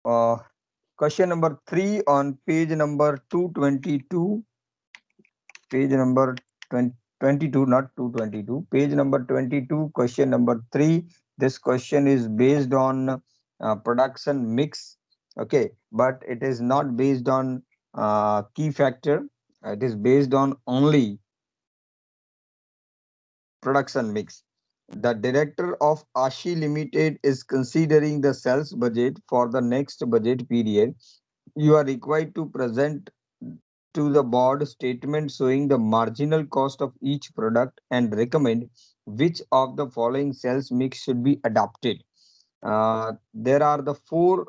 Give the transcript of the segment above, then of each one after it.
Uh, Question number 3 on page number 222, page number 22, not 222, page number 22, question number 3. This question is based on production mix. Okay, but it is not based on key factor. It is based on only production mix. The director of Ashi Limited is considering the sales budget for the next budget period. You are required to present to the board statement showing the marginal cost of each product and recommend which of the following sales mix should be adopted. There are the four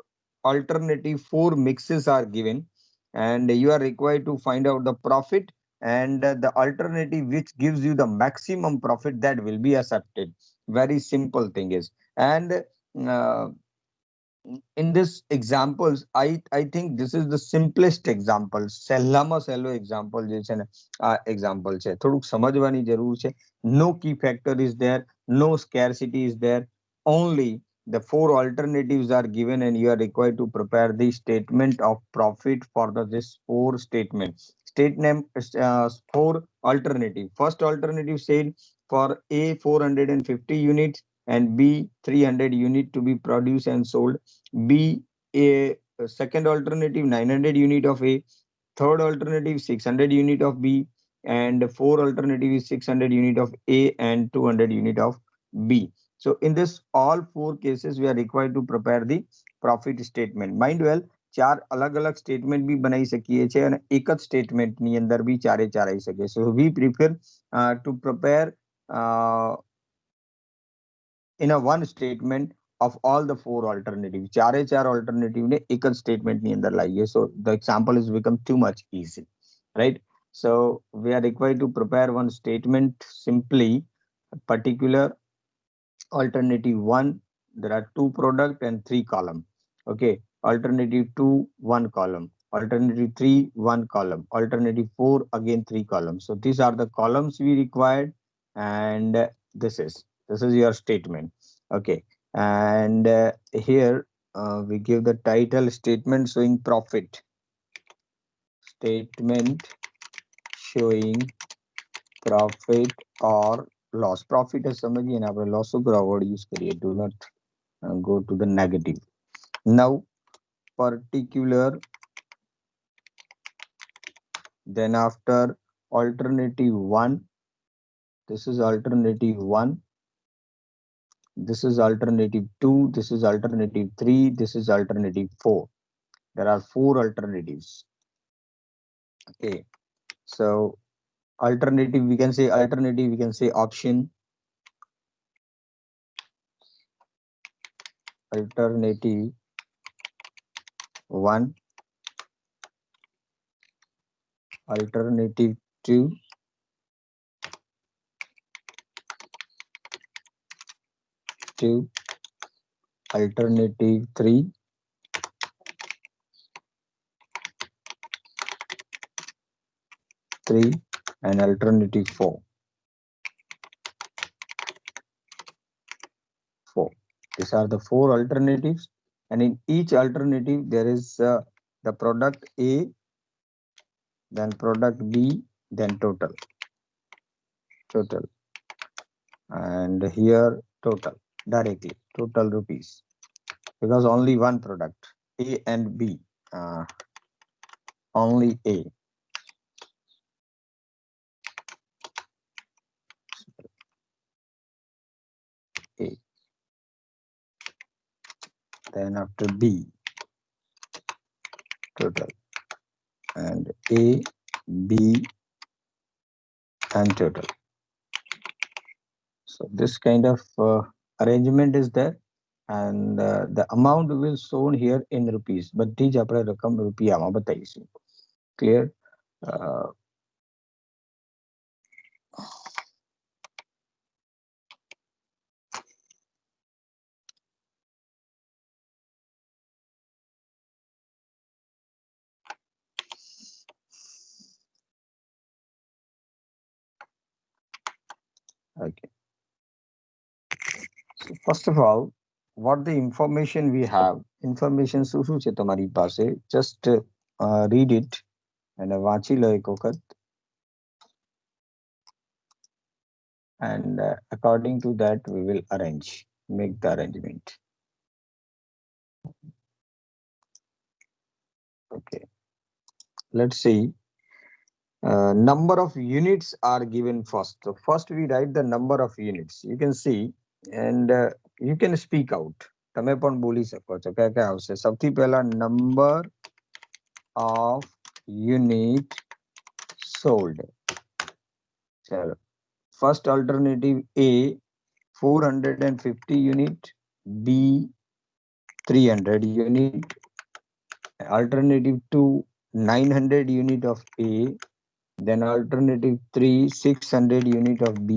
mixes are given, and you are required to find out the profit and the alternative which gives you the maximum profit that will be accepted. Very simple thing is, and uh, in this examples, I think this is the simplest example, સહેલામાં સહેલો example જે છે ને આ example છે, થોડુંક સમજવાની જરૂર છે. No key factor is there, no scarcity is there, only the four alternatives are given and you are required to prepare the statement of profit for this four statements. State name, four alternative. First alternative said for A 450 units and B 300 unit to be produced and sold. B, a second alternative 900 unit of A, third alternative 600 unit of B, and four alternative is 600 unit of A and 200 unit of B. So in this all four cases we are required to prepare the profit statement. Mind well, ચાર અલગ અલગ statement બી બનાવી શકીએ છીએ અને એક જ સ્ટેટમેન્ટની અંદર બી ચારે ચાર આવી શકે. So we prefer to prepare in a one statement of all the four alternatives. ચારે ચાર alternative ને એક જ statement ની અંદર લાવીએ. So the example is become too much easy, right? So we are required to prepare one statement simply. Particular alternative one, there are two product and three column. Okay, alternative two, one column. Alternative three, one column. Alternative four, again three columns. So these are the columns we required, and this is your statement. Okay, and here we give the title statement showing profit. Statement showing profit or loss. Profit is समझिए ना, આપણે loss ઉપર word use करिए. Do not go to the negative. Now particular, then after alternative one, this is alternative one, this is alternative two, this is alternative three, this is alternative four. There are four alternatives. Okay, so alternative, we can say alternative, we can say option. Alternative one, alternative two, alternative three, and alternative four. These are the four alternatives, and in each alternative there is the product A, then product B, then total, and here total, directly total rupees, because only one product A and B, only A. A, then after B, total, and A, B, and total. So this kind of arrangement is there, and the amount will shown here in rupees. બધી જ આપણે રકમ રૂપિયામાં બતાવીશું. Clear? Uh, okay. So first of all, what the information we have information શું છે તમારી પાસે? જસ્ટ રીડ ઇટ અને વાંચી લો એક વખત. And according to that we will make the arrangement. Okay, let's see. Number of units are given first. So first we write the number of units. You can see and you can speak out. તમે પણ બોલી શકો છો. ક્યાં ક્યાં આવશે? સૌથી પહેલા number of unit sold. ચલો, first alternative A 450 unit, B 300 unit, alternative 2 900 unit of A, then alternative 3 600 unit of B,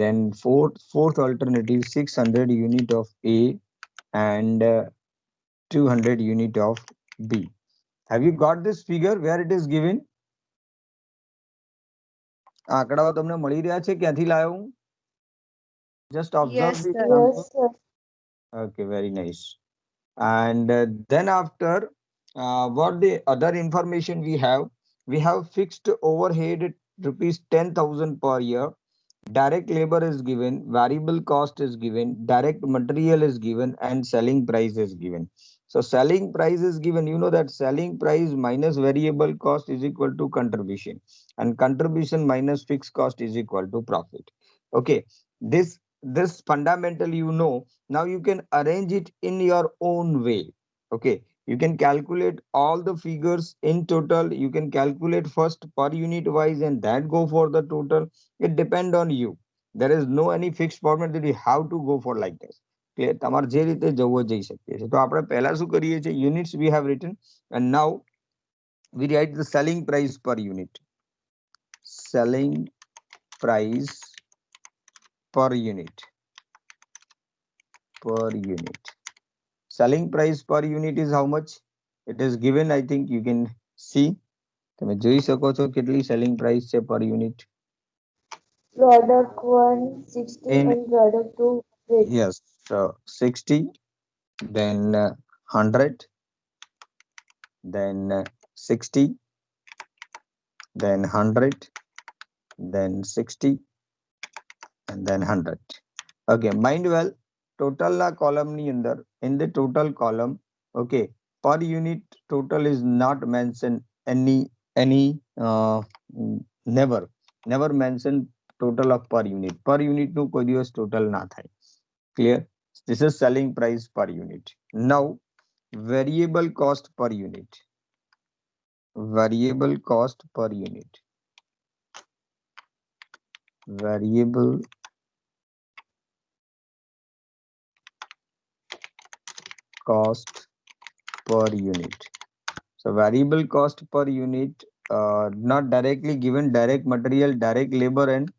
then fourth alternative 600 unit of A and 200 unit of B. Have you got this figure where it is given? આંકડાઓ તમને મળી રહ્યા છે? ક્યાંથી લાવ્યો હું? Just observe Yes, this sir. number. Yes, sir. Okay, very nice. And then after what the other information we have fixed overhead rupees 10,000 per year, direct labor is given, variable cost is given, direct material is given, and selling price is given. So selling price is given, you know that selling price minus variable cost is equal to contribution, and contribution minus fixed cost is equal to profit. Okay, this fundamentally you know. Now you can arrange it in your own way. Okay, you can calculate all the figures in total. You can calculate first per unit wise and that go for the total. It depend on you. There is no any fixed format that you have to go for like this. Clear? તમારે જે રીતે જવો જઈ શકીએ છે. તો આપણે પહેલા શું કરીએ છીએ? Units we have written and now we write the selling price per unit. Selling price per unit. Per unit. Selling price per unit is how much? It is given, I think you can see. તમે જોઈ શકો છો કેટલી selling price છે per unit. Product 1 60 In and product 2 100. yes, 60, then 100, then 60, then 100, then 60, and then 100. Okay, mind well, total ના column ની અંદર, in the total column, okay, per unit total is not mentioned any never mention total of per unit. Per unit નું કોઈ દિવસ total ના થાય. Clear? This is selling price per unit. Now variable cost per unit. Variable cost per unit. Variable cost per unit. So variable cost per unit, not directly given, direct material, direct labor and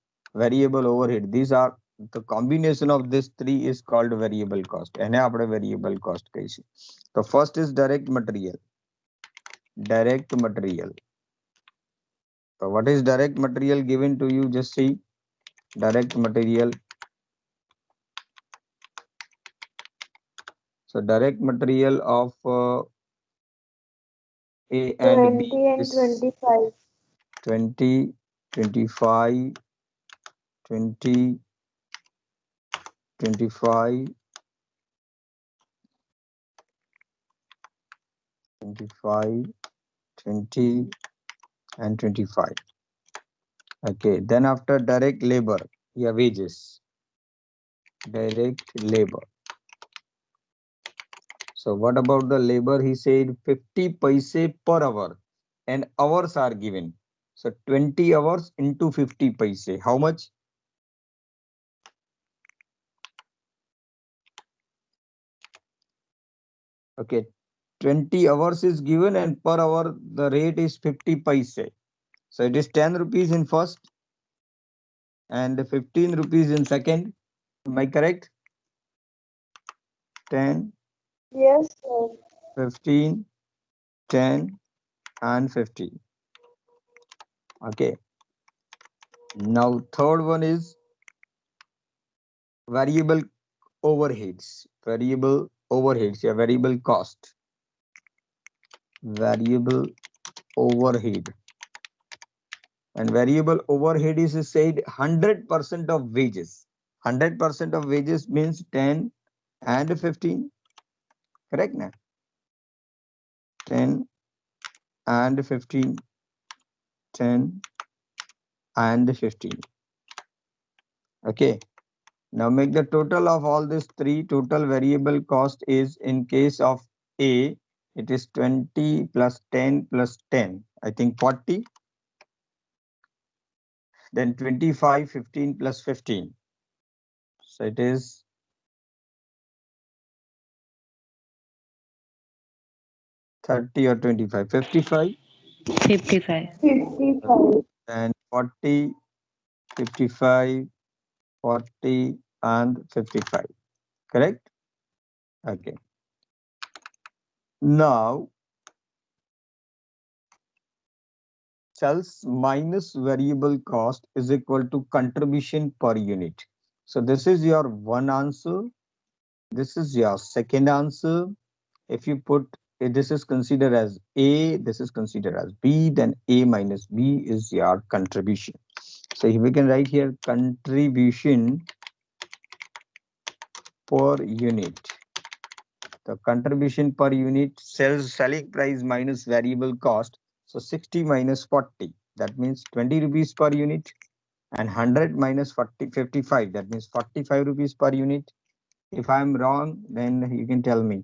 variable overhead. These are the combination of these three is called variable cost. એને આપણે variable cost કહીશું. So first is direct material. Direct material. So what is direct material given to you? Just see direct material. So direct material of A and B 20 and is 25. 20, 25, 20, 25, 25, 20, and 25. Okay, then after direct labor, yeah, wages. Direct labor. So what about the labor? He said 50 paise per hour and hours are given. So 20 hours into 50 paise. How much? Okay, 20 hours is given and per hour the rate is 50 paise. So it is 10 rupees in first and 15 rupees in second. Am I correct? 10, Yes, sir. 15, 10 and 50. Okay. Now third one is variable overheads. Variable overheads, your variable cost, variable overhead. And variable overhead is said 100% of wages. 100% of wages means 10 and 15. Correct now? 10 and 15. 10 and 15. Okay. Now make the total of all these three. Total variable cost is, in case of A, it is 20 plus 10 plus 10. I think 40. Then 25, 15 plus 15. So it is 30 or 25. 55. 55. 55. And 40, 55, 40 and 55. Correct? Okay. Now, sales minus variable cost is equal to contribution per unit. So this is your one answer. This is your second answer. If you put, if this is considered as A, this is considered as B, then A minus B is your contribution. So we can write here contribution per unit. The contribution per unit, sales selling price minus variable cost. So 60 minus 40, that means 20 rupees per unit, and 100 minus 40, 55, that means 45 rupees per unit. If I am wrong, then you can tell me.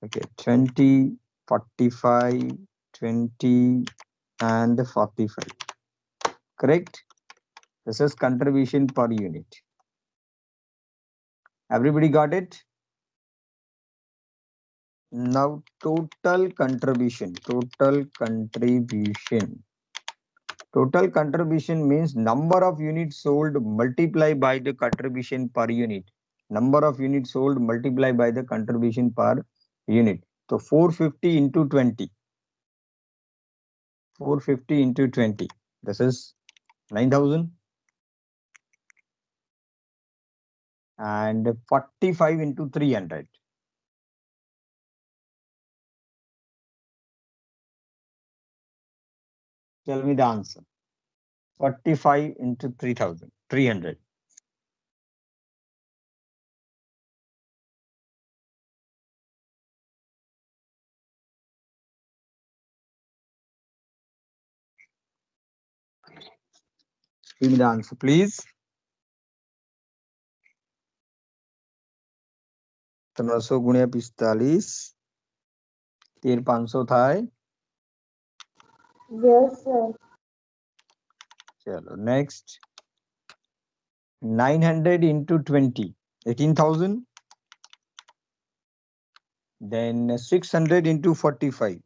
Okay, 20, 45, 20 and 45. Correct? This is contribution per unit. Everybody got it? Now total contribution. Total contribution. Total contribution means number of units sold multiplied by the contribution per unit. Number of units sold multiplied by the contribution per unit. So 450 into 20. 450 into 20. This is 9,000. And 45 into 300. Tell me the answer. 45 into 3,000. 300. Give me the answer, please. 300 गुणिया 45. 13,500 થાય. Yes, sir. Chalo, next. 900 into 20. 18,000. Then 600 into 45.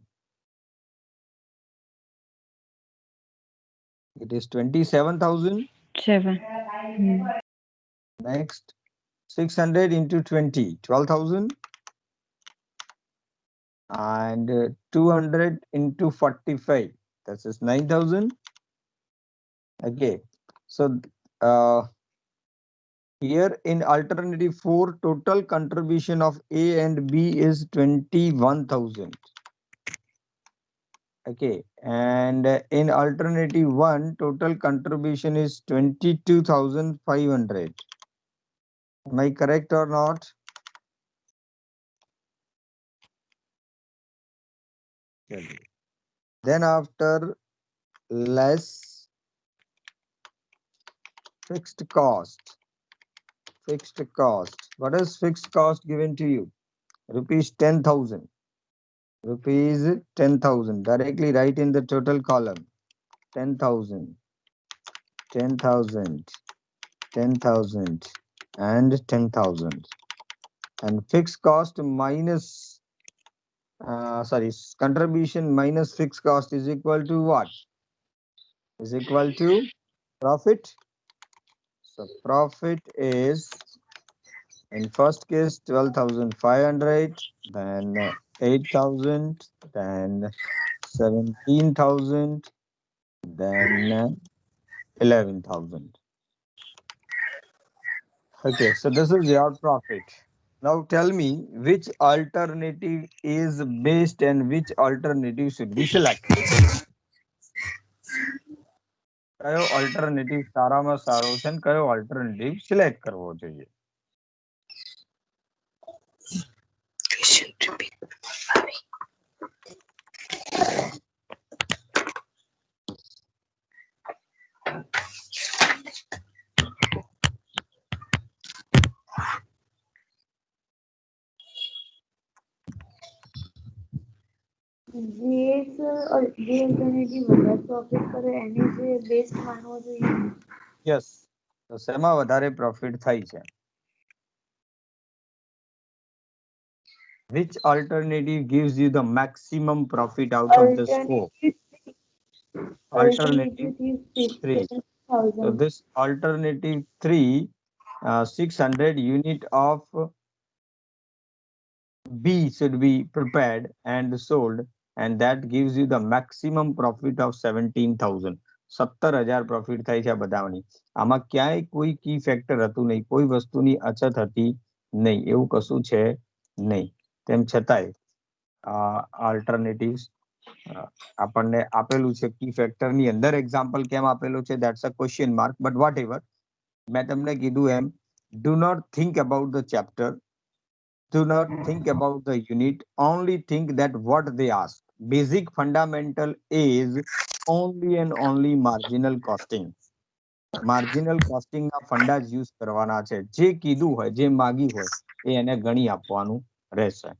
It is 27,000. 7. Next. 600 into 20. 12,000. And 200 into 45. That is 9,000. Okay. So here in alternative 4, total contribution of A and B is 21,000. Okay. And in alternative 1, total contribution is 22,500. Am I correct or not? Then after less fixed cost. Fixed cost. What is fixed cost given to you? Rupees 10,000. Rupees 10,000. Directly write in the total column. 10,000. 10,000. 10,000 and 10,000. And fixed cost minus, contribution minus fixed cost is equal to what? Is equal to profit. So profit is, in first case, 12,500, then 8,000, then 17,000, then 11,000. Okay, so this is your profit. Now tell me which alternative is best and which alternative should be selected. કયો alternative સારામાં સારો છે અને કયો alternative select કરવો જોઈએ? જે alternative વધારે પ્રોફિટ કરે એને જે બેસ્ટ માનવો જોઈએ. યસ, તો શેમાં વધારે પ્રોફિટ થાય છે? Which alternative gives you the maximum profit out of the scope? Alternative 3. So 15,000. this alternative 3, 600 unit of B should be prepared and sold, and that gives you the maximum profit of 17,000. 17,000 profit થાય છે આ બધાની. આમાં ક્યાંય કોઈ કી factor હતું નહીં, કોઈ વસ્તુની અછત હતી નહીં, એવું કશું છે નહીં. તેમ છતાંય આલ્ટરનેટિવ્સ આપણને આપેલું છે કી ફેક્ટર ની અંદર. એક્ઝામ્પલ કેમ આપેલું છે, that's a question mark, but whatever. મેં તમને કીધું એમ, do not think about the chapter, do not think about the unit, only think that what they ask. Basic fundamental is only and only marginal costing. Marginal કોસ્ટિંગના ફંડા જ use કરવાના છે. જે કીધું હોય, જે માગી હોય એ એને ગણી આપવાનું રહેશે.